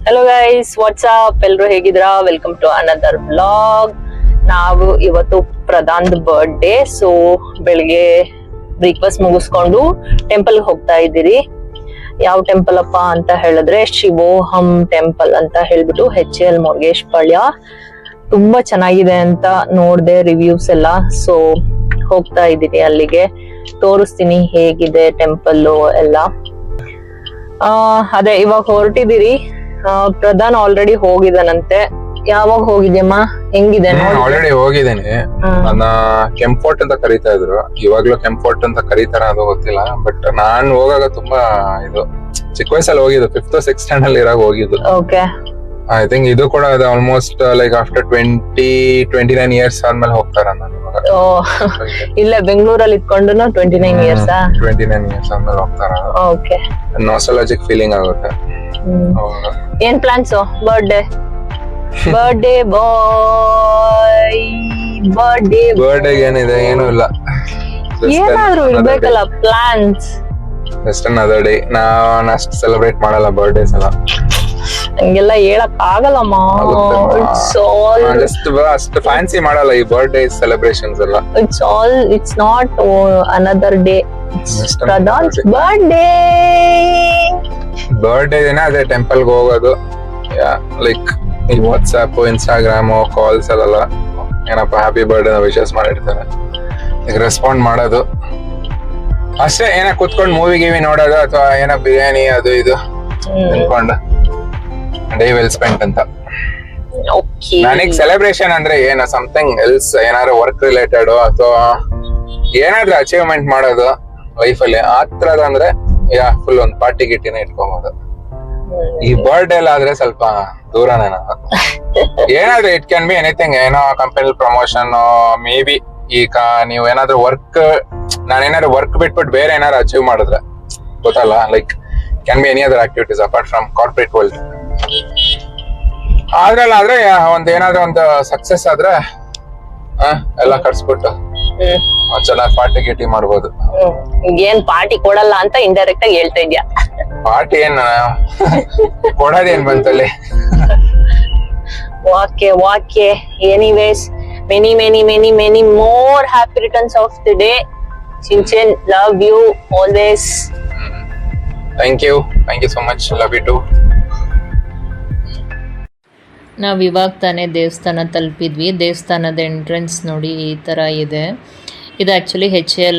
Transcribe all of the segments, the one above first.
Hello guys, what's up, ಎಲ್ರು ಹೇಗಿದ್ರಾ? Welcome to another vlog. ನಾವು ಇವತ್ತು ಪ್ರಧಾನ್ ಬರ್ಡೇ, ಸೊ ಬೆಳಿಗ್ಗೆ ಬ್ರೇಕ್ಫಾಸ್ಟ್ ಮುಗಿಸ್ಕೊಂಡು ಟೆಂಪಲ್ ಹೋಗ್ತಾ ಇದ್ದೀರಿ. ಯಾವ ಟೆಂಪಲ್ ಅಪ್ಪ ಅಂತ ಹೇಳಿದ್ರೆ ಶಿವೋಹಂ ಟೆಂಪಲ್ ಅಂತ ಹೇಳ್ಬಿಟ್ಟು HL ಮುರುಗೇಶ್ ಪಾಳ್ಯ. ತುಂಬಾ ಚೆನ್ನಾಗಿದೆ ಅಂತ ನೋಡ್ದೆ ರಿವ್ಯೂಸ್ ಎಲ್ಲ, ಸೊ ಹೋಗ್ತಾ ಇದ್ದೀನಿ ಅಲ್ಲಿಗೆ. ತೋರಿಸ್ತೀನಿ ಹೇಗಿದೆ ಟೆಂಪಲ್ ಎಲ್ಲ. ಅದೇ ಇವಾಗ ಹೊರಟಿದ್ದೀರಿ. ಪ್ರಧಾನ್ ಆಲ್ರೆಡಿ ಹೋಗಿದಾನಂತೆ. ಯಾವಾಗ ಹೋಗಿದ್ಯಮ್ಮ? ಹೆಂಗಿದೆ? ಆಲ್ರೆಡಿ ಹೋಗಿದ್ದೇನೆ. ನನ್ನ ಕೆಂಪೋರ್ಟ್ ಅಂತ ಕರೀತಾ ಇದ್ರು, ಇವಾಗ್ಲೂ ಕೆಂಪೋರ್ಟ್ ಅಂತ ಕರೀತಾರ ಅದು ಗೊತ್ತಿಲ್ಲ. ಬಟ್ ನಾನ್ ಹೋಗಾಗ ತುಂಬಾ ಇದು ಚಿಕ್ಕ ವಯಸ್ಸಲ್ಲಿ ಹೋಗಿದ್ದು, 5th 6th ಸ್ಟ್ಯಾಂಡರ್ಡ್ ಇರಾಗ ಹೋಗಿದ್ದು. ಓಕೆ, ಐ ಥಿಂಕ್ ಇದು ಕೂಡ ಅದು ಆಲ್ಮೋಸ್ಟ್ ಲೈಕ್ ಆಫ್ಟರ್ 29 ಇಯರ್ಸ್ ಆದ್ಮೇಲೆ ಹೋಗ್ತಾರ ನಾನು ಇವಾಗ. ಇಲ್ಲ ಬೆಂಗಳೂರಲ್ಲಿ ಇಟ್ಕೊಂಡು 29 ಇಯರ್ಸ್ 29 ಇಯರ್ಸ್ ಆದ್ಮೇಲೆ ಹೋಗ್ತಾರ. ಓಕೆ, ನಾಸ್ಟಾಲಜಿಕ್ ಫೀಲಿಂಗ್ ಆಗುತ್ತೆ. ಏನ್ ಪ್ಲಾನ್ಸ್? ಬರ್ಡೇ ಬಾಯ್, ಬರ್ಡೇ ಏನಿದೆ? ಏನೂ ಇಲ್ಲ, ಏನಾದ್ರು ಇರ್ಬೇಕಲ್ಲ ಪ್ಲಾನ್ಸ್. Just another day. ನಾನ್ ಅಷ್ಟು ಸೆಲೆಬ್ರೇಟ್ ಮಾಡಲ್ಲ ಬರ್ಡೇಸ್ ಎಲ್ಲ, ಹಂಗೆಲ್ಲ ಹೇಳಕ್ ಆಗಲ್ಲಮ್ಮ. ಅಷ್ಟು ಫ್ಯಾನ್ಸಿ ಮಾಡಲ್ಲ ಈ ಬರ್ಡೇ ಸೆಲೆಬ್ರೇಷನ್ಸ್ ಎಲ್ಲ. It's not another day, Pradhan's birthday. Birthday ದಿನ ಅದೇ ಟೆಂಪಲ್ ಹೋಗೋದು. ಲೈಕ್ ಈ ವಾಟ್ಸ್ಆಪ್, ಇನ್ಸ್ಟಾಗ್ರಾಮ್ ಕಾಲ್ಸ್ ಅಲ್ಲೆಲ್ಲ ಏನಪ್ಪ ಹ್ಯಾಪಿ ಬರ್ಡೇ ವಿಶಸ್ ಮಾಡಿರ್ತಾರೆ, ಈಗ ರೆಸ್ಪಾಂಡ್ ಮಾಡೋದು ಅಷ್ಟೇ. ಏನ ಕುತ್ಕೊಂಡು ಮೂವಿ ಗೀವಿ ನೋಡೋದು ಅಥವಾ ಏನೋ ಬಿರಿಯಾನಿ ಅದು ಇದು ತಿನ್ಕೊಂಡು ಡೇ ವೆಲ್ ಸ್ಪೆಂಟ್ ಅಂತ. ನನಗ್ ಸೆಲೆಬ್ರೇಷನ್ ಅಂದ್ರೆ ಏನು ಸಮಥಿಂಗ್ ಎಲ್ಸ್, ಏನಾದ್ರು ವರ್ಕ್ ರಿಲೇಟೆಡ್ ಅಥವಾ ಏನಾದ್ರು ಅಚೀವ್ಮೆಂಟ್ ಮಾಡೋದು ಲೈಫ್ ಅಲ್ಲಿ ಆ ತರದ್ ಅಂದ್ರೆ ಫುಲ್ ಒಂದ್ ಪಾರ್ಟಿ ಗಿಟ್ಟಿನ ಇಟ್ಕೊಬೋದು. ಈ ಬರ್ಡೇ ಎಲ್ಲ ಆದ್ರೆ ಸ್ವಲ್ಪ ದೂರನೇ ನಾನು. ಏನಾದ್ರು ಇಟ್ ಕ್ಯಾನ್ ಬಿ ಎನಿಥಿಂಗ್, ಏನೋ ಕಂಪನಿ ಪ್ರಮೋಷನ್, ಮೇ ಬಿ ಈಗ ನೀವು ಏನಾದ್ರು ವರ್ಕ್, ನಾನೇನಾದ್ರು ವರ್ಕ್ ಬಿಟ್ಬಿಟ್ಟು ಬೇರೆ ಏನಾದ್ರು ಅಚೀವ್ ಮಾಡಿದ್ರೆ ಗೊತ್ತಲ್ಲ, like can be any other activities apart from corporate world. ಆದ್ರೆ ಒಂದ್ ಏನಾದ್ರು ಒಂದು ಸಕ್ಸಸ್ ಆದ್ರೆ ಎಲ್ಲ ಕಟ್ಸ್ಬಿಟ್ಟು ಚೆನ್ನಾಗಿ ಪಾರ್ಟಿ ಗಿಟಿ ಮಾಡ್ಬೋದು. ಏನ್ ಪಾರ್ಟಿ ಕೊಡಲ್ಲ ಅಂತ ಇಂಡೈರೆಕ್ಟ್ ಆಗಿ ಹೇಳ್ತಾ ಇದ್ಯಾ? ಪಾರ್ಟಿ ಏನ್ ಕೊಡೋದೇನ್ ಬಂತಲ್ಲಿ. ವಾಕ್ಯ anyways, many more happy returns of the day. Chinchin, love you always. Thank you so much, love you too. ನಾವು ಇವಾಗ ತಾನೇ ದೇವಸ್ಥಾನ ತಲುಪಿದ್ವಿ. ದೇವಸ್ಥಾನದ ಎಂಟ್ರೆನ್ಸ್ ನೋಡಿ ಈ ಥರ ಇದೆ. ಇದು ಆ್ಯಕ್ಚುಲಿ HL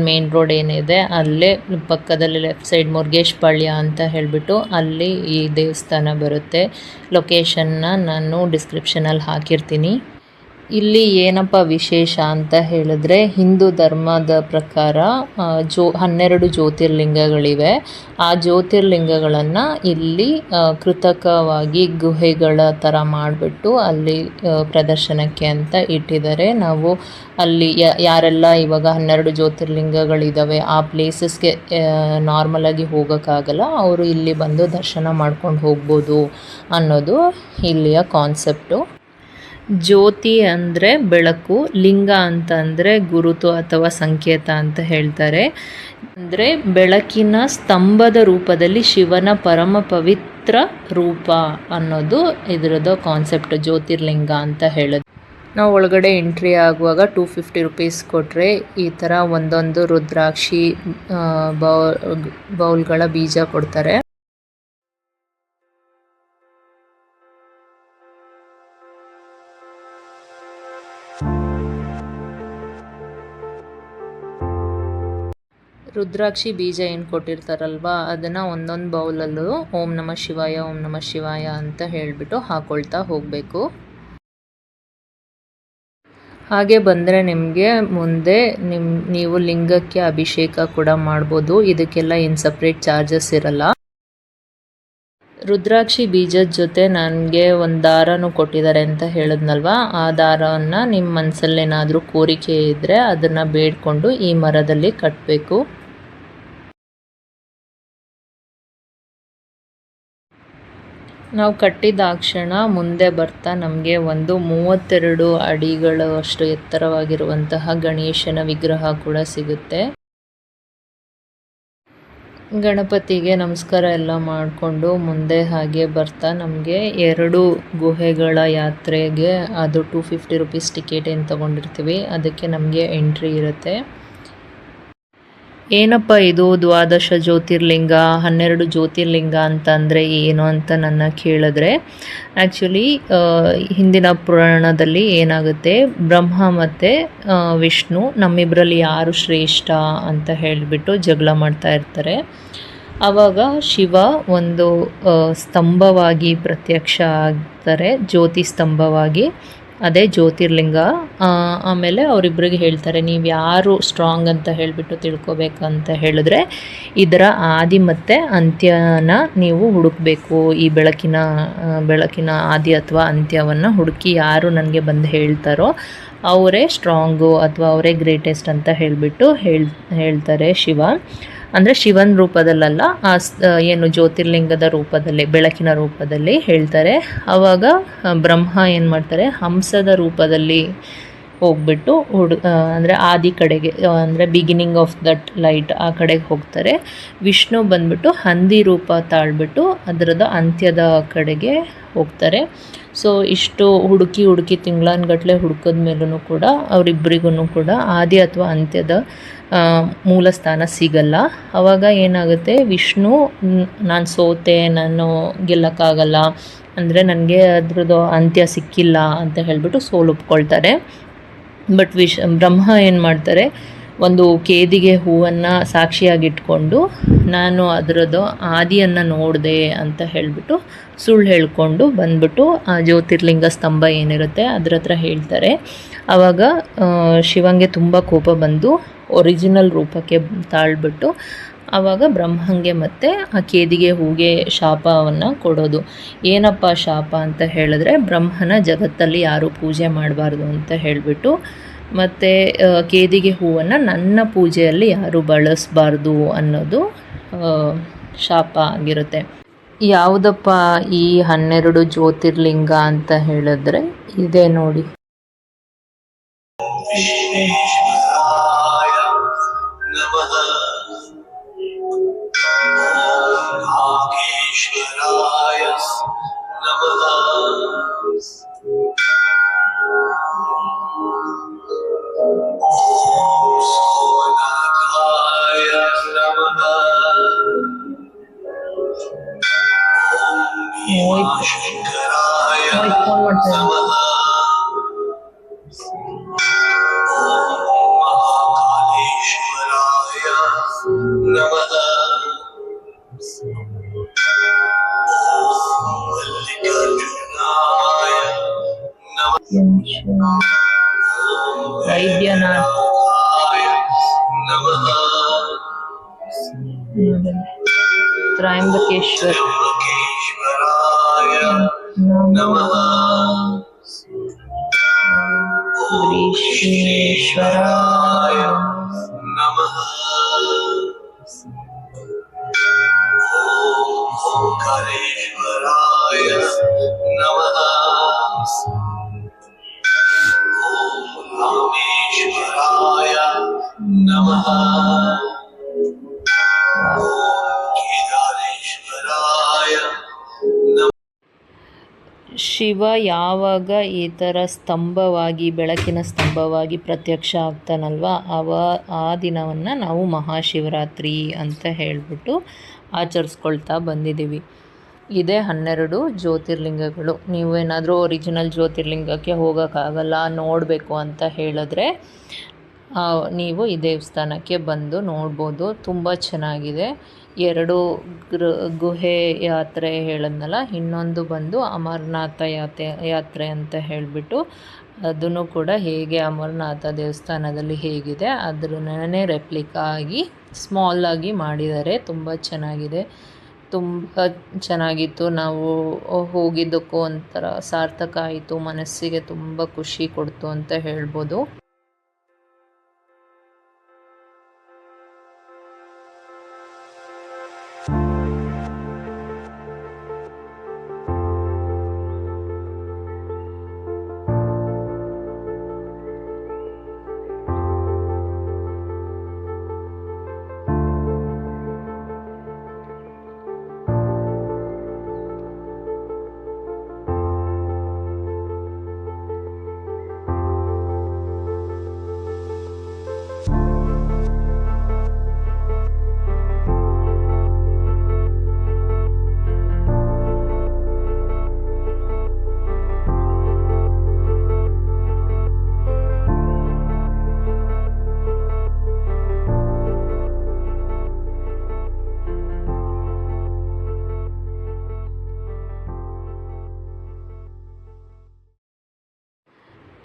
ಮೇನ್ ರೋಡ್ ಏನಿದೆ ಅಲ್ಲೇ ಪಕ್ಕದಲ್ಲಿ ಲೆಫ್ಟ್ ಸೈಡ್ ಮುರುಗೇಶ್ ಪಾಳ್ಯ ಅಂತ ಹೇಳಿಬಿಟ್ಟು ಅಲ್ಲಿ ಈ ದೇವಸ್ಥಾನ ಬರುತ್ತೆ. ಲೊಕೇಶನ್ನ ನಾನು ಡಿಸ್ಕ್ರಿಪ್ಷನಲ್ಲಿ ಹಾಕಿರ್ತೀನಿ. ಇಲ್ಲಿ ಏನಪ್ಪ ವಿಶೇಷ ಅಂತ ಹೇಳಿದ್ರೆ, ಹಿಂದೂ ಧರ್ಮದ ಪ್ರಕಾರ 12 ಜ್ಯೋತಿರ್ಲಿಂಗಗಳಿವೆ. ಆ ಜ್ಯೋತಿರ್ಲಿಂಗಗಳನ್ನು ಇಲ್ಲಿ ಕೃತಕವಾಗಿ ಗುಹೆಗಳ ಥರ ಮಾಡಿಬಿಟ್ಟು ಅಲ್ಲಿ ಪ್ರದರ್ಶನಕ್ಕೆ ಅಂತ ಇಟ್ಟಿದ್ದಾರೆ. ನಾವು ಅಲ್ಲಿ ಯಾರೆಲ್ಲ ಇವಾಗ 12 ಜ್ಯೋತಿರ್ಲಿಂಗಗಳಿದ್ದಾವೆ ಆ ಪ್ಲೇಸಸ್ಗೆ ನಾರ್ಮಲಾಗಿ ಹೋಗೋಕ್ಕಾಗಲ್ಲ, ಅವರು ಇಲ್ಲಿ ಬಂದು ದರ್ಶನ ಮಾಡ್ಕೊಂಡು ಹೋಗ್ಬೋದು ಅನ್ನೋದು ಇಲ್ಲಿಯ ಕಾನ್ಸೆಪ್ಟು. ಜ್ಯೋತಿ ಅಂದರೆ ಬೆಳಕು, ಲಿಂಗ ಅಂತಂದರೆ ಗುರುತು ಅಥವಾ ಸಂಕೇತ ಅಂತ ಹೇಳ್ತಾರೆ. ಅಂದರೆ ಬೆಳಕಿನ ಸ್ತಂಭದ ರೂಪದಲ್ಲಿ ಶಿವನ ಪರಮ ಪವಿತ್ರ ರೂಪ ಅನ್ನೋದು ಇದರದ್ದು ಕಾನ್ಸೆಪ್ಟ್, ಜ್ಯೋತಿರ್ಲಿಂಗ ಅಂತ ಹೇಳೋದು. ನಾವು ಒಳಗಡೆ ಎಂಟ್ರಿ ಆಗುವಾಗ 250 ರುಪೀಸ್ ಕೊಟ್ಟರೆ ಈ ಥರ ಒಂದೊಂದು ರುದ್ರಾಕ್ಷಿ ಬೌಲ್ಗಳ ಬೀಜ ಕೊಡ್ತಾರೆ. ರುದ್ರಾಕ್ಷಿ ಬೀಜ ಏನು ಕೊಟ್ಟಿರ್ತಾರಲ್ವ ಅದನ್ನು ಒಂದೊಂದು ಬೌಲಲ್ಲೂ ಓಂ ನಮಃ ಶಿವಾಯ ಅಂತ ಹೇಳಿಬಿಟ್ಟು ಹಾಕೊಳ್ತಾ ಹೋಗಬೇಕು. ಹಾಗೆ ಬಂದರೆ ನಿಮಗೆ ಮುಂದೆ ನೀವು ಲಿಂಗಕ್ಕೆ ಅಭಿಷೇಕ ಕೂಡ ಮಾಡ್ಬೋದು. ಇದಕ್ಕೆಲ್ಲ ಏನು ಸಪ್ರೇಟ್ ಚಾರ್ಜಸ್ ಇರಲ್ಲ. ರುದ್ರಾಕ್ಷಿ ಬೀಜದ ಜೊತೆ ನನಗೆ ಒಂದು ದಾರನೂ ಕೊಟ್ಟಿದ್ದಾರೆ ಅಂತ ಹೇಳಿದ್ನಲ್ವ, ಆ ದಾರವನ್ನು ನಿಮ್ಮ ಮನಸ್ಸಲ್ಲೇನಾದರೂ ಕೋರಿಕೆ ಇದ್ದರೆ ಅದನ್ನು ಬೇಡಿಕೊಂಡು ಈ ಮರದಲ್ಲಿ ಕಟ್ಟಬೇಕು. ನಾವು ಕಟ್ಟಿದಾಕ್ಷಣ ಮುಂದೆ ಬರ್ತಾ ನಮಗೆ ಒಂದು 32 ಅಡಿಗಳಷ್ಟು ಎತ್ತರವಾಗಿರುವಂತಹ ಗಣೇಶನ ವಿಗ್ರಹ ಕೂಡ ಸಿಗುತ್ತೆ. ಗಣಪತಿಗೆ ನಮಸ್ಕಾರ ಎಲ್ಲ ಮಾಡಿಕೊಂಡು ಮುಂದೆ ಹಾಗೆ ಬರ್ತಾ ನಮಗೆ 2 ಗುಹೆಗಳ ಯಾತ್ರೆಗೆ ಅದು 250 ರುಪೀಸ್ ಟಿಕೆಟ್ ಏನು ತೊಗೊಂಡಿರ್ತೀವಿ ಅದಕ್ಕೆ ನಮಗೆ ಎಂಟ್ರಿ ಇರುತ್ತೆ. ಏನಪ್ಪ ಇದು 12 ಜ್ಯೋತಿರ್ಲಿಂಗ 12 ಜ್ಯೋತಿರ್ಲಿಂಗ ಅಂತಂದರೆ ಏನು ಅಂತ ನನ್ನ ಕೇಳಿದ್ರೆ, ಆ್ಯಕ್ಚುಲಿ ಹಿಂದಿನ ಪುರಾಣದಲ್ಲಿ ಏನಾಗುತ್ತೆ, ಬ್ರಹ್ಮ ಮತ್ತು ವಿಷ್ಣು ನಮ್ಮಿಬ್ಬರಲ್ಲಿ ಯಾರು ಶ್ರೇಷ್ಠ ಅಂತ ಹೇಳಿಬಿಟ್ಟು ಜಗಳ ಮಾಡ್ತಾ ಇರ್ತಾರೆ. ಆವಾಗ ಶಿವ ಒಂದು ಸ್ತಂಭವಾಗಿ ಪ್ರತ್ಯಕ್ಷ ಆಗ್ತಾರೆ, ಜ್ಯೋತಿ ಸ್ತಂಭವಾಗಿ, ಅದೇ ಜ್ಯೋತಿರ್ಲಿಂಗ. ಆಮೇಲೆ ಅವರಿಬ್ಬರಿಗೆ ಹೇಳ್ತಾರೆ, ನೀವು ಯಾರು ಸ್ಟ್ರಾಂಗ್ ಅಂತ ಹೇಳಿಬಿಟ್ಟು ತಿಳ್ಕೊಬೇಕಂತ ಹೇಳಿದ್ರೆ ಇದರ ಆದಿ ಮತ್ತು ಅಂತ್ಯನ ನೀವು ಹುಡುಕಬೇಕು. ಈ ಬೆಳಕಿನ ಆದಿ ಅಥವಾ ಅಂತ್ಯವನ್ನು ಹುಡುಕಿ ಯಾರು ನನಗೆ ಬಂದು ಹೇಳ್ತಾರೋ ಅವರೇ ಸ್ಟ್ರಾಂಗು ಅಥವಾ ಅವರೇ ಗ್ರೇಟೆಸ್ಟ್ ಅಂತ ಹೇಳಿಬಿಟ್ಟು ಹೇಳ್ತಾರೆ ಶಿವ. ಅಂದರೆ ಶಿವನ ರೂಪದಲ್ಲ, ಏನು ಜ್ಯೋತಿರ್ಲಿಂಗದ ರೂಪದಲ್ಲಿ, ಬೆಳಕಿನ ರೂಪದಲ್ಲಿ ಹೇಳ್ತಾರೆ. ಆವಾಗ ಬ್ರಹ್ಮ ಏನು ಮಾಡ್ತಾರೆ, ಹಂಸದ ರೂಪದಲ್ಲಿ ಹೋಗ್ಬಿಟ್ಟು ಅಂದರೆ ಆದಿ ಕಡೆಗೆ, ಅಂದರೆ ಬಿಗಿನಿಂಗ್ ಆಫ್ ದಟ್ ಲೈಟ್ ಆ ಕಡೆಗೆ ಹೋಗ್ತಾರೆ. ವಿಷ್ಣು ಬಂದ್ಬಿಟ್ಟು ಹಂದಿ ರೂಪ ತಾಳ್ಬಿಟ್ಟು ಅದರದ ಅಂತ್ಯದ ಕಡೆಗೆ ಹೋಗ್ತಾರೆ. ಸೊ ಇಷ್ಟು ಹುಡುಕಿ ತಿಂಗಳಾನ್ಗಟ್ಲೆ ಹುಡುಕಿದ ಮೇಲೂ ಕೂಡ ಅವರಿಬ್ಬರಿಗೂ ಕೂಡ ಆದಿ ಅಥವಾ ಅಂತ್ಯದ ಮೂಲ ಸ್ಥಾನ ಸಿಗಲ್ಲ. ಆವಾಗ ಏನಾಗುತ್ತೆ, ವಿಷ್ಣು ನಾನು ಸೋತೆ, ನಾನು ಗೆಲ್ಲಕ್ಕಾಗಲ್ಲ, ಅಂದರೆ ನನಗೆ ಅದ್ರದ್ದು ಅಂತ್ಯ ಸಿಕ್ಕಿಲ್ಲ ಅಂತ ಹೇಳಿಬಿಟ್ಟು ಸೋಲು ಒಪ್ಕೊಳ್ತಾರೆ. ಬಟ್ ಬ್ರಹ್ಮ ಏನು ಮಾಡ್ತಾರೆ, ಒಂದು ಕೇದಿಗೆ ಹೂವನ್ನು ಸಾಕ್ಷಿಯಾಗಿಟ್ಕೊಂಡು ನಾನು ಅದರದ್ದು ಆದಿಯನ್ನು ನೋಡಿದೆ ಅಂತ ಹೇಳಿಬಿಟ್ಟು ಸುಳ್ಳು ಹೇಳ್ಕೊಂಡು ಬಂದ್ಬಿಟ್ಟು ಆ ಜ್ಯೋತಿರ್ಲಿಂಗ ಸ್ತಂಭ ಏನಿರುತ್ತೆ ಅದ್ರ ಹತ್ರ ಹೇಳ್ತಾರೆ. ಆವಾಗ ಶಿವಂಗೆ ತುಂಬ ಕೋಪ ಬಂದು ಒರಿಜಿನಲ್ ರೂಪಕ್ಕೆ ತಾಳ್ಬಿಟ್ಟು ಆವಾಗ ಬ್ರಹ್ಮಂಗೆ ಮತ್ತು ಆ ಕೇದಿಗೆ ಹೂಗೆ ಶಾಪವನ್ನು ಕೊಡೋದು. ಏನಪ್ಪ ಶಾಪ ಅಂತ ಹೇಳಿದ್ರೆ, ಬ್ರಹ್ಮನ ಜಗತ್ತಲ್ಲಿ ಯಾರೂ ಪೂಜೆ ಮಾಡಬಾರ್ದು ಅಂತ ಹೇಳಿಬಿಟ್ಟು, ಮತ್ತು ಕೇದಿಗೆ ಹೂವನ್ನು ನನ್ನ ಪೂಜೆಯಲ್ಲಿ ಯಾರೂ ಬಳಸಬಾರ್ದು ಅನ್ನೋದು ಶಾಪ ಆಗಿರುತ್ತೆ. ಯಾವುದಪ್ಪ ಈ 12 ಜ್ಯೋತಿರ್ಲಿಂಗ ಅಂತ ಹೇಳಿದ್ರೆ ಇದೆ ನೋಡಿ. ವೈದ್ಯನಾಥ್, ತ್ರಯಂಬಕೇಶ್ವರ್, ಗ್ರೀಷ್ಮೇಶ್ವರಾಯ ನಮಃ, ಓಂಕಾರೇಶ್ವರಾಯ ನಮಃ, ರಾಮೇಶ್ವರಾಯ ನಮಃ, ಕೇದಾರೇಶ್ವರಾಯ ನಮಃ. ಶಿವ ಯಾವಾಗ ಈ ಥರ ಸ್ತಂಭವಾಗಿ, ಬೆಳಕಿನ ಸ್ತಂಭವಾಗಿ ಪ್ರತ್ಯಕ್ಷ ಆಗ್ತಾನಲ್ವ, ಆ ದಿನವನ್ನು ನಾವು ಮಹಾಶಿವರಾತ್ರಿ ಅಂತ ಹೇಳಿಬಿಟ್ಟು ಆಚರಿಸ್ಕೊಳ್ತಾ ಬಂದಿದ್ದೀವಿ. ಇದೇ 12 ಜ್ಯೋತಿರ್ಲಿಂಗಗಳು. ನೀವೇನಾದರೂ ಒರಿಜಿನಲ್ ಜ್ಯೋತಿರ್ಲಿಂಗಕ್ಕೆ ಹೋಗೋಕ್ಕಾಗಲ್ಲ, ನೋಡಬೇಕು ಅಂತ ಹೇಳಿದ್ರೆ ನೀವು ಈ ದೇವಸ್ಥಾನಕ್ಕೆ ಬಂದು ನೋಡ್ಬೋದು. ತುಂಬ ಚೆನ್ನಾಗಿದೆ. 2 ಗುಹೆ ಯಾತ್ರೆ ಹೇಳಿದ್ನಲ್ಲ, ಇನ್ನೊಂದು ಬಂದು ಅಮರನಾಥ ಯಾತ್ರೆ ಅಂತ ಹೇಳಿಬಿಟ್ಟು, ಅದನ್ನು ಕೂಡ ಹೇಗೆ ಅಮರನಾಥ ದೇವಸ್ಥಾನದಲ್ಲಿ ಹೇಗಿದೆ ಅದರನ್ನೇ ರೆಪ್ಲಿಕಾ ಆಗಿ ಸ್ಮಾಲಾಗಿ ಮಾಡಿದ್ದಾರೆ. ತುಂಬ ಚೆನ್ನಾಗಿದೆ, ತುಂಬ ಚೆನ್ನಾಗಿತ್ತು. ನಾವು ಹೋಗಿದ್ದಕ್ಕೂ ಒಂಥರ ಸಾರ್ಥಕ ಆಯಿತು, ಮನಸ್ಸಿಗೆ ತುಂಬ ಖುಷಿ ಕೊಡ್ತು ಅಂತ ಹೇಳ್ಬೋದು.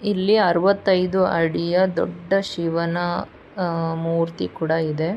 ಇಲ್ಲಿ 65 ಅಡಿಯ ದೊಡ್ಡ ಶಿವನ ಮೂರ್ತಿ ಕೂಡ ಇದೆ.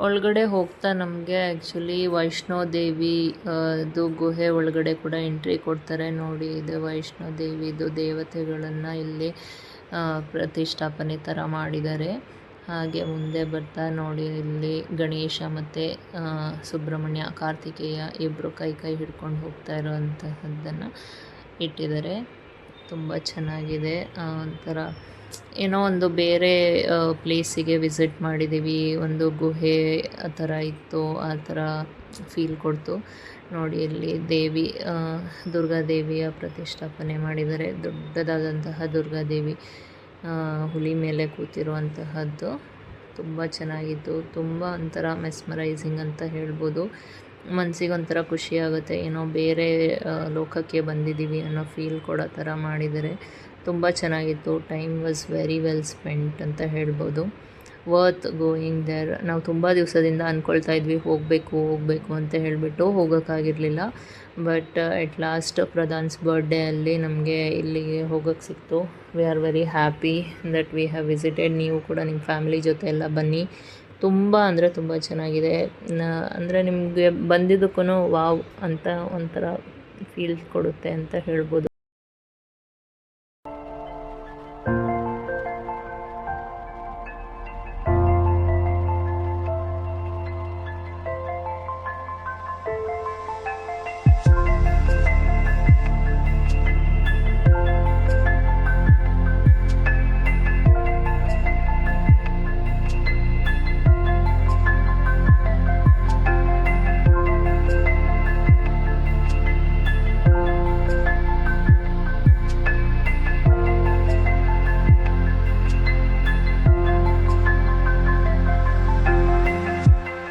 ಒಳಗಡೆ ಹೋಗ್ತಾ ನಮಗೆ ಆ್ಯಕ್ಚುಲಿ ವೈಷ್ಣೋದೇವಿ ಅದು ಗುಹೆ ಒಳಗಡೆ ಕೂಡ ಎಂಟ್ರಿ ಕೊಡ್ತಾರೆ. ನೋಡಿ, ಇದು ವೈಷ್ಣೋದೇವಿದು ದೇವತೆಗಳನ್ನು ಇಲ್ಲಿ ಪ್ರತಿಷ್ಠಾಪನೆ ಥರ ಮಾಡಿದ್ದಾರೆ. ಹಾಗೆ ಮುಂದೆ ಬರ್ತಾ ನೋಡಿ, ಇಲ್ಲಿ ಗಣೇಶ ಮತ್ತು ಸುಬ್ರಹ್ಮಣ್ಯ, ಕಾರ್ತಿಕೇಯ ಇಬ್ಬರು ಕೈ ಹಿಡ್ಕೊಂಡು ಹೋಗ್ತಾ ಇರೋವಂತಹದ್ದನ್ನು ಇಟ್ಟಿದ್ದಾರೆ. ತುಂಬ ಚೆನ್ನಾಗಿದೆ. ಒಂಥರ ಏನೋ ಒಂದು ಬೇರೆ ಪ್ಲೇಸಿಗೆ ವಿಸಿಟ್ ಮಾಡಿದ್ದೀವಿ, ಒಂದು ಗುಹೆ ಆ ಥರ ಇತ್ತು, ಆ ಥರ ಫೀಲ್ ಕೊಡ್ತು. ನೋಡಿ, ಇಲ್ಲಿ ದೇವಿ ದುರ್ಗಾದೇವಿಯ ಪ್ರತಿಷ್ಠಾಪನೆ ಮಾಡಿದ್ದಾರೆ. ದೊಡ್ಡದಾದಂತಹ ದುರ್ಗಾದೇವಿ ಹುಲಿ ಮೇಲೆ ಕೂತಿರುವಂತಹದ್ದು ತುಂಬ ಚೆನ್ನಾಗಿತ್ತು. ತುಂಬ ಒಂಥರ ಮೆಸ್ಮರೈಸಿಂಗ್ ಅಂತ ಹೇಳ್ಬೋದು. ಮನಸ್ಸಿಗೆ ಒಂಥರ ಖುಷಿಯಾಗುತ್ತೆ, ಏನೋ ಬೇರೆ ಲೋಕಕ್ಕೆ ಬಂದಿದ್ದೀವಿ ಅನ್ನೋ ಫೀಲ್ ಕೊಡೋ ಥರ ಮಾಡಿದ್ದಾರೆ. ತುಂಬ ಚೆನ್ನಾಗಿತ್ತು. Time was very well spent ಅಂತ ಹೇಳ್ಬೋದು. Worth going there. ನಾವು ತುಂಬ ದಿವಸದಿಂದ ಅಂದ್ಕೊಳ್ತಾ ಇದ್ವಿ ಹೋಗಬೇಕು ಅಂತ ಹೇಳಿಬಿಟ್ಟು ಹೋಗೋಕ್ಕಾಗಿರಲಿಲ್ಲ. But at last Pradhan's birthday ಅಲ್ಲಿ ನಮಗೆ ಇಲ್ಲಿಗೆ ಹೋಗೋಕ್ಕೆ ಸಿಕ್ತು. We are very happy that we have visited. ನೀವು ಕೂಡ ನಿಮ್ಮ ಫ್ಯಾಮಿಲಿ ಜೊತೆ ಎಲ್ಲ ಬನ್ನಿ. ತುಂಬ ಅಂದರೆ ತುಂಬ ಚೆನ್ನಾಗಿದೆ. ಅಂದರೆ ನಿಮಗೆ ಬಂದಿದ್ದಕ್ಕೂ ವಾವ್ ಅಂತ ಒಂಥರ ಫೀಲ್ ಕೊಡುತ್ತೆ ಅಂತ ಹೇಳ್ಬೋದು.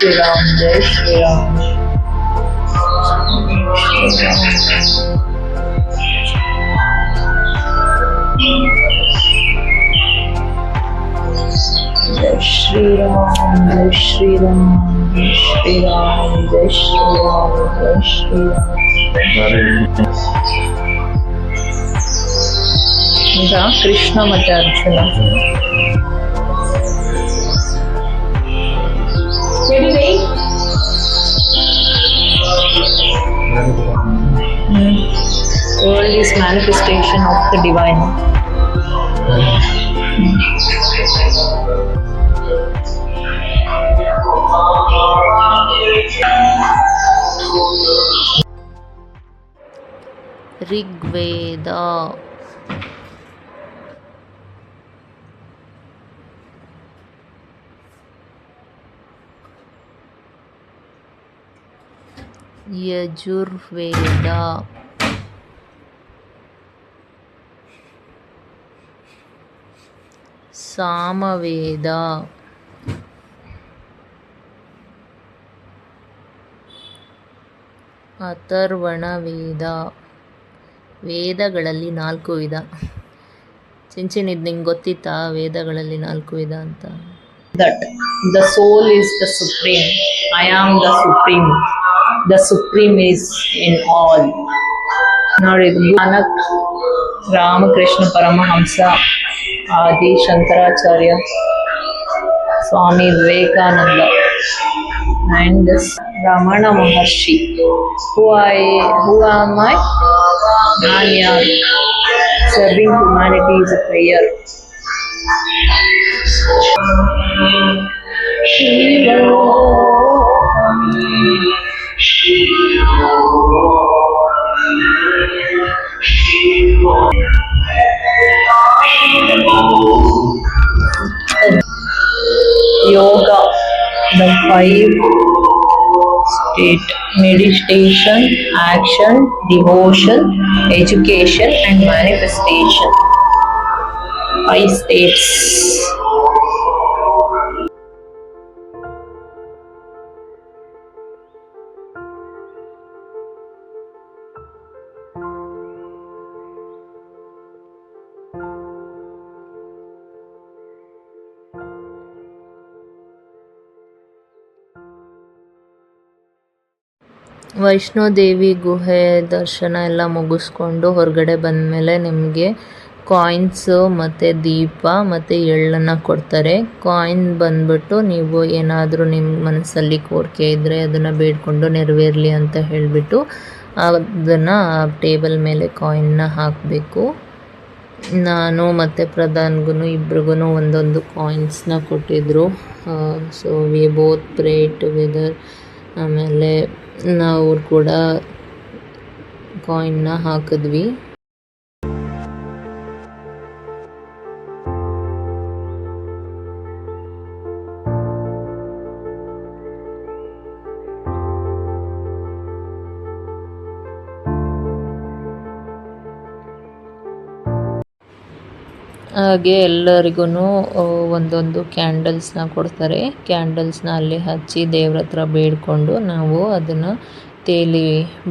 श्रीराम जय श्रीराम जय श्रीराम जय श्रीराम जय श्रीराम जय श्रीराम जय श्रीराम ಈಗ ಕೃಷ್ಣ ಮತ್ತೆ Arjuna. World is manifestation of the divine. Rigveda. Yajurveda. Samaveda. Atharvana ವೇದ, ವೇದಗಳಲ್ಲಿ 4 ವಿಧ. ಚಿಂಚಿನ್, ಇದು ನಿಂಗೆ ಗೊತ್ತಿತ್ತಾ ವೇದಗಳಲ್ಲಿ 4 ವಿಧ ಅಂತ? That the soul is the supreme. I am the supreme. The supreme is in all. ನೋಡಿ, ನಾನಕ್, ರಾಮಕೃಷ್ಣ ಪರಮಹಂಸ, ಆದಿ Shankaracharya, Swami Vivekananda, and this Ramana Maharshi. Who am I? Nanya. Serving humanity is a prayer. Yoga, the 5 state: meditation, action, devotion, education, and manifestation. 5 states. Vaishno Devi ಗುಹೆ ದರ್ಶನ ಎಲ್ಲ ಮುಗಿಸ್ಕೊಂಡು ಹೊರಗಡೆ ಬಂದಮೇಲೆ ನಿಮಗೆ coins ಮತ್ತು ದೀಪ ಮತ್ತು ಎಳ್ಳನ್ನು ಕೊಡ್ತಾರೆ. ಕಾಯಿನ್ ಬಂದ್ಬಿಟ್ಟು ನೀವು ಏನಾದರೂ ನಿಮ್ಮ ಮನಸ್ಸಲ್ಲಿ ಕೋರಿಕೆ ಇದ್ದರೆ ಅದನ್ನು ಬೇಡಿಕೊಂಡು ನೆರವೇರಲಿ ಅಂತ ಹೇಳಿಬಿಟ್ಟು ಅದನ್ನು ಟೇಬಲ್ ಮೇಲೆ ಕಾಯಿನ್ನ ಹಾಕಬೇಕು. ನಾನು ಮತ್ತು ಪ್ರಧಾನ್ಗೂ ಇಬ್ರಿಗೂ ಒಂದೊಂದು ಕಾಯಿನ್ಸ್ನ ಕೊಟ್ಟಿದ್ದರು. So we both pray together. ಆಮೇಲೆ ನಾವು ಕೂಡ ಕಾಯಿನ್ನ ಹಾಕಿದ್ವಿ. ಹಾಗೆ ಎಲ್ಲರಿಗೂ ಒಂದೊಂದು ಕ್ಯಾಂಡಲ್ಸ್ನ ಕೊಡ್ತಾರೆ. ಕ್ಯಾಂಡಲ್ಸ್ನ ಅಲ್ಲಿ ಹಚ್ಚಿ ದೇವ್ರ ಹತ್ರ ಬೇಡಿಕೊಂಡು ನಾವು ಅದನ್ನು ತೇಲಿ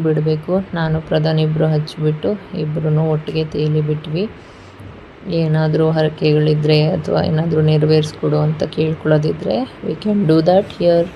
ಬಿಡಬೇಕು. ನಾನು ಪ್ರಧಾನ್ ಇಬ್ಬರು ಹಚ್ಚಿಬಿಟ್ಟು ಇಬ್ಬರೂ ಒಟ್ಟಿಗೆ ತೇಲಿ ಬಿಟ್ವಿ. ಏನಾದರೂ ಹರಕೆಗಳಿದ್ದರೆ ಅಥವಾ ಏನಾದರೂ ನೆರವೇರಿಸ್ಕೊಡು ಅಂತ ಕೇಳ್ಕೊಳ್ಳೋದಿದ್ರೆ we can do that here.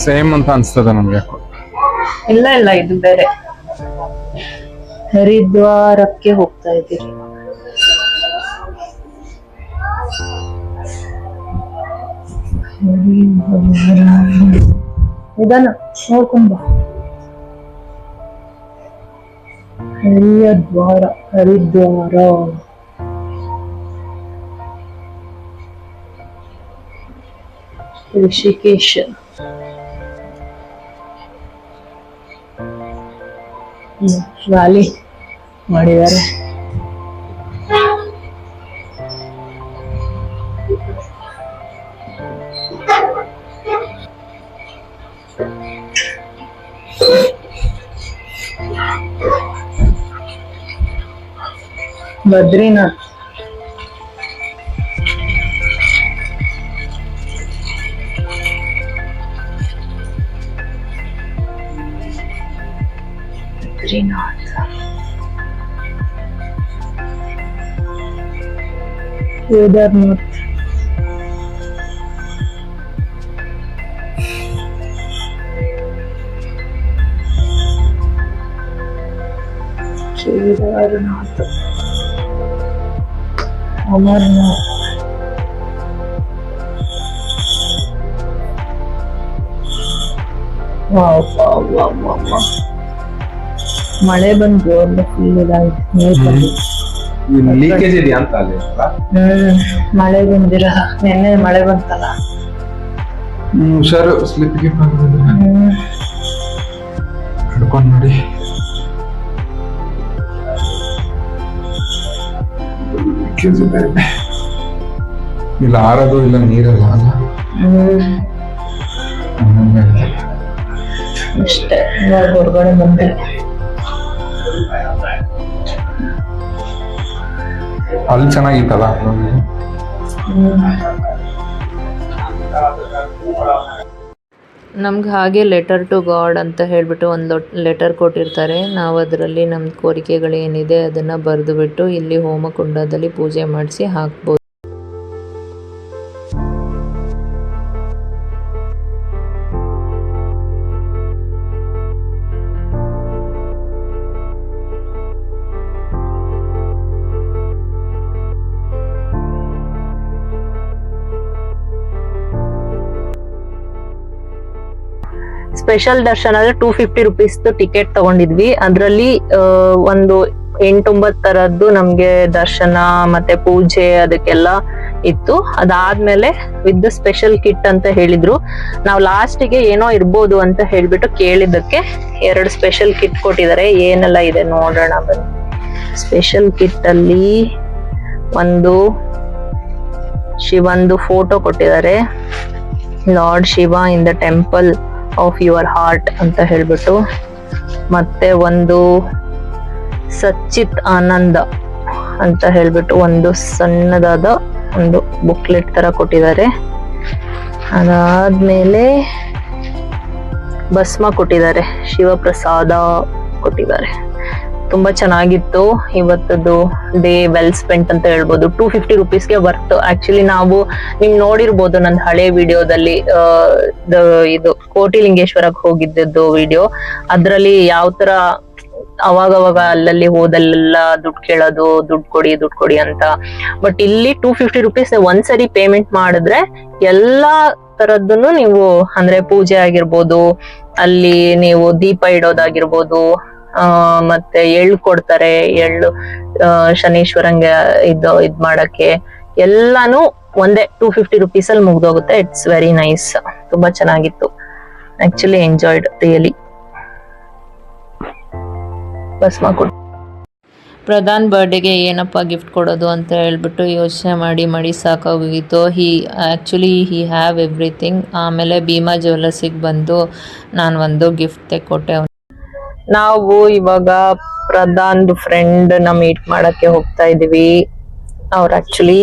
Same ಅಂತ ಅನ್ಸ್ತದೆ ನಮ್ಗೆ. ಇಲ್ಲ ಇಲ್ಲ, ಇದು ಬೇರೆ. ಹರಿದ್ವಾರಕ್ಕೆ ಹೋಗ್ತಾ ಇದ್ದೀರಿ. ಇದನ್ನ ನೋಡ್ಕೊಂಡ್ ಬಾ. ಹರಿದ್ವಾರ, ಹರಿದ್ವಾರ. ಋಷಿಕೇಶ. ವ್ಯಾಲಿ ಮಾಡಿದ್ದಾರೆ. ಬದ್ರಿನಾಥ್. ಕೇದಾರ್ನಾಥ್. ಕೇದಾರನಾಥ್, ಅಮರ್ನಾಥ್. ಮಳೆ ಬಂದು ಎಲ್ಲ ಫುಲ್ ಇದಾಗಿದೆ, ನೀರ್ ಬಂದಿದೆ. ಲೀಕೇಜ್ ಇದೆಯಾ ಅಂತ ಅಲ್ಲಿ ಮಳೆ ಬಂದಿರ, ನಿನ್ನೆ ಮಳೆ ಬಂತಲ್ಲ. ಹುಷಾರು, ಸ್ಲಿಪ್ ಗಿಪ್ ಹಿಡ್ಕೊಂಡ್ ನೋಡಿ. ಲೀಕೇಜ್ ಇದೆ ಇಲ್ಲ, ಆರೋದು ಇಲ್ಲ, ನೀರಲ್ಲ ಅಲ್ಲ. ಅಷ್ಟೇ, ಇವಾಗ ಹೊರಗಡೆ ಬಂದೆ. ಅಲ್ಲಿ ಚೆನ್ನಾಗಿತ್ತಲ್ಲ. ನಮ್ಗೆ ಹಾಗೆ ಲೆಟರ್ ಟು ಗಾಡ್ ಅಂತ ಹೇಳಿಬಿಟ್ಟು ಒಂದು ಲೆಟರ್ ಕೊಟ್ಟಿರ್ತಾರೆ. ನಾವು ಅದರಲ್ಲಿ ನಮ್ಮ ಕೋರಿಕೆಗಳೇನಿದೆ ಅದನ್ನು ಬರೆದುಬಿಟ್ಟು ಇಲ್ಲಿ ಹೋಮಕುಂಡದಲ್ಲಿ ಪೂಜೆ ಮಾಡಿಸಿ ಹಾಕ್ಬೋದು. ಸ್ಪೆಷಲ್ ದರ್ಶನ ಅಂದ್ರೆ 250 ರುಪೀಸ್ ಟಿಕೆಟ್ ತಗೊಂಡಿದ್ವಿ. ಅದ್ರಲ್ಲಿ ಒಂದು 8-9 ತರದ್ದು ನಮ್ಗೆ ದರ್ಶನ ಮತ್ತೆ ಪೂಜೆ ಅದಕ್ಕೆಲ್ಲ ಇತ್ತು. ಅದಾದ್ಮೇಲೆ ವಿತ್ ಸ್ಪೆಷಲ್ ಕಿಟ್ ಅಂತ ಹೇಳಿದ್ರು. ನಾವು ಲಾಸ್ಟಿಗೆ ಏನೋ ಇರ್ಬೋದು ಅಂತ ಹೇಳ್ಬಿಟ್ಟು ಕೇಳಿದ್ದಕ್ಕೆ 2 ಸ್ಪೆಷಲ್ ಕಿಟ್ ಕೊಟ್ಟಿದ್ದಾರೆ. ಏನೆಲ್ಲ ಇದೆ ನೋಡೋಣ ಬನ್ನಿ. ಸ್ಪೆಷಲ್ ಕಿಟ್ ಅಲ್ಲಿ ಒಂದು ಶಿವಂದು ಫೋಟೋ ಕೊಟ್ಟಿದ್ದಾರೆ, lord Shiva in the temple of your heart ಅಂತ ಹೇಳ್ಬಿಟ್ಟು. ಮತ್ತೆ ಒಂದು ಸಚ್ಚಿತ್ ಆನಂದ ಅಂತ ಹೇಳ್ಬಿಟ್ಟು ಒಂದು ಸಣ್ಣದಾದ ಒಂದು ಬುಕ್ಲೆಟ್ ತರ ಕೊಟ್ಟಿದ್ದಾರೆ. ಅದಾದ್ಮೇಲೆ ಭಸ್ಮ ಕೊಟ್ಟಿದ್ದಾರೆ, ಶಿವಪ್ರಸಾದ ಕೊಟ್ಟಿದ್ದಾರೆ. ತುಂಬಾ ಚೆನ್ನಾಗಿತ್ತು. ಇವತ್ತದು ಡೇ ವೆಲ್ ಸ್ಪೆಂಟ್ ಅಂತ ಹೇಳ್ಬೋದು. 250 ರುಪೀಸ್ಗೆ ವರ್ತ್. ಆಕ್ಚುಲಿ ನಾವು ನಿಮ್ ನೋಡಿರ್ಬೋದು ನನ್ನ ಹಳೆ ವಿಡಿಯೋದಲ್ಲಿ, ಇದು ಕೋಟಿಲಿಂಗೇಶ್ವರಕ್ಕೆ ಹೋಗಿದ್ದದ್ದು ವಿಡಿಯೋ. ಅದ್ರಲ್ಲಿ ಯಾವ ತರ ಅವಾಗವಾಗ ಅಲ್ಲಲ್ಲಿ ಹೋದಲ್ಲೆಲ್ಲ ದುಡ್ಡು ಕೇಳೋದು, ದುಡ್ಡು ಕೊಡಿ ಅಂತ. ಬಟ್ ಇಲ್ಲಿ 250 ರುಪೀಸ್ ಒಂದ್ಸರಿ ಪೇಮೆಂಟ್ ಮಾಡಿದ್ರೆ ಎಲ್ಲಾ ತರದ್ದನ್ನು ನೀವು, ಅಂದ್ರೆ ಪೂಜೆ ಆಗಿರ್ಬೋದು, ಅಲ್ಲಿ ನೀವು ದೀಪ ಇಡೋದಾಗಿರ್ಬೋದು, ಮತ್ತೆ ಎಳ್ಳು ಕೊಡ್ತಾರೆ, ಎಳ್ಳು ಶನೀಶ್ವರಂಗೆ ಇದ್ ಮಾಡಕ್ಕೆ, ಎಲ್ಲಾನು ಒಂದೇ 250 ರುಪೀಸ್ ಅಲ್ಲಿ ಮುಗ್ದೋಗುತ್ತೆ. It's very nice. ತುಂಬಾ ಚೆನ್ನಾಗಿತ್ತು. Actually enjoyed really. ಭಸ್ಮ ಕೊಟ್ಟು ಪ್ರಧಾನ್ ಬರ್ಡೇಗೆ ಏನಪ್ಪ ಗಿಫ್ಟ್ ಕೊಡೋದು ಅಂತ ಹೇಳ್ಬಿಟ್ಟು ಯೋಚನೆ ಮಾಡಿ ಸಾಕಾಗೋಗಿತ್ತು. ಹಿ ಹ್ಯಾವ್ ಎವ್ರಿಥಿಂಗ್. ಆಮೇಲೆ ಭೀಮಾ ಜ್ಯುವೆಲರ್ಸಿಗೆ ಬಂದು ನಾನು ಒಂದು ಗಿಫ್ಟ್ ತೆಕ್ಕೊಟ್ಟೆ. ನಾವು ಇವಾಗ ಪ್ರಧಾನ್ದು ಫ್ರೆಂಡ್ ನ ಮೀಟ್ ಮಾಡಕ್ಕೆ ಹೋಗ್ತಾ ಇದೀವಿ. ಅವ್ರು ಆಕ್ಚುಲಿ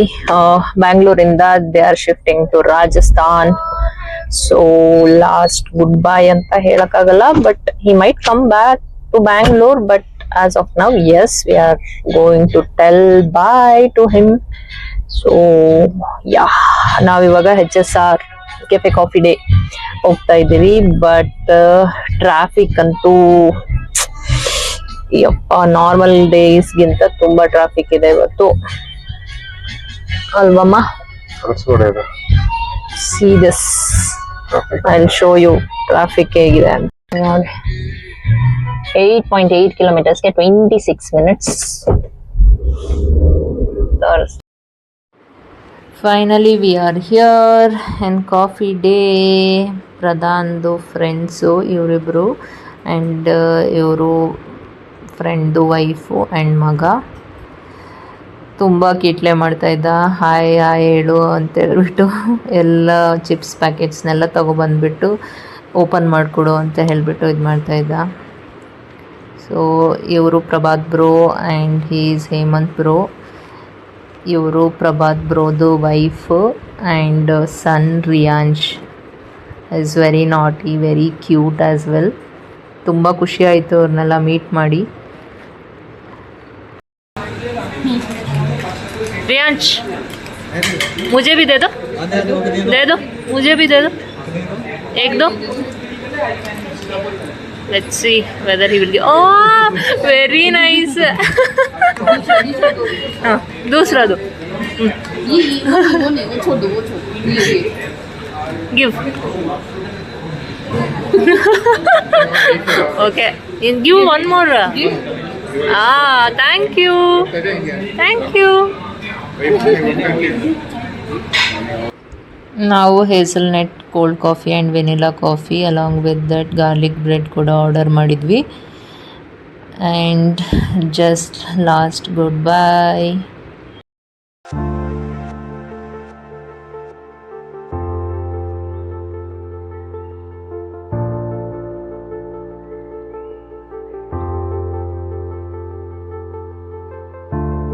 ಬ್ಯಾಂಗ್ಳೂರಿಂದ they are shifting to Rajasthan. So last good bye ಅಂತ ಹೇಳಕ್ಕಾಗಲ್ಲ, but he might come back to Bangalore. But as of now yes, we are going to tell bye to him. So yeah, ನಾವಿವಾಗ HSR cafe coffee day ಹೋಗ್ತಾ ಇದ್ದೀವಿ. But traffic ಅಂತೂ ಯಪ್ಪ, normal ಡೇಸ್ಗಿಂತ ತುಂಬಾ traffic ಇದೆ ಇವತ್ತು, ಅಲ್ವಮ್ಮ? See this. I'll show you traffic ಹೇಗಿದೆ ಅಂತ. ನೋಡಿ, 8.8 ಕಿಲೋಮೀಟರ್ಸ್ಗೆ 26 minutes. Finally we are here and coffee day. ಪ್ರಧಾನ್ದು ಫ್ರೆಂಡ್ಸು ಇವರಿಬ್ಬರು, ಆ್ಯಂಡ್ ಇವರು ಫ್ರೆಂಡ್ದು ವೈಫು ಆ್ಯಂಡ್ ಮಗ. ತುಂಬ ಕಿಟ್ಲೆ ಮಾಡ್ತಾಯಿದ್ದ, ಹಾಯ್ ಹೇಳು ಅಂತೇಳ್ಬಿಟ್ಟು ಎಲ್ಲ ಚಿಪ್ಸ್ ಪ್ಯಾಕೆಟ್ಸ್ನೆಲ್ಲ ತೊಗೊಬಂದ್ಬಿಟ್ಟು ಓಪನ್ ಮಾಡಿಕೊಡು ಅಂತ ಹೇಳಿಬಿಟ್ಟು ಇದು ಮಾಡ್ತಾಯಿದ್ದ. ಸೊ ಇವರು Prabhat bro and he's Hemant bro. ಇವರು ಪ್ರಭಾತ್ ಬ್ರೋದು wife and son Riyansh is very naughty, very cute as well. ತುಂಬ ಖುಷಿ ಆಯಿತು ಅವ್ರನ್ನೆಲ್ಲ ಮೀಟ್ ಮಾಡಿ. ರಿಯಾನ್ಶ್ मुझे भी दे दो, मुझे भी दे दो, एक दो. Let's see whether he will give. Oh, very nice. हाँ, दूसरा दो. Give. Okay. Give one more. Ah, thank you. Thank you. ನಾವು hazelnut cold coffee and vanilla coffee along with that garlic bread ಕೂಡ ಆರ್ಡರ್ ಮಾಡಿದ್ವಿ. And just last good by.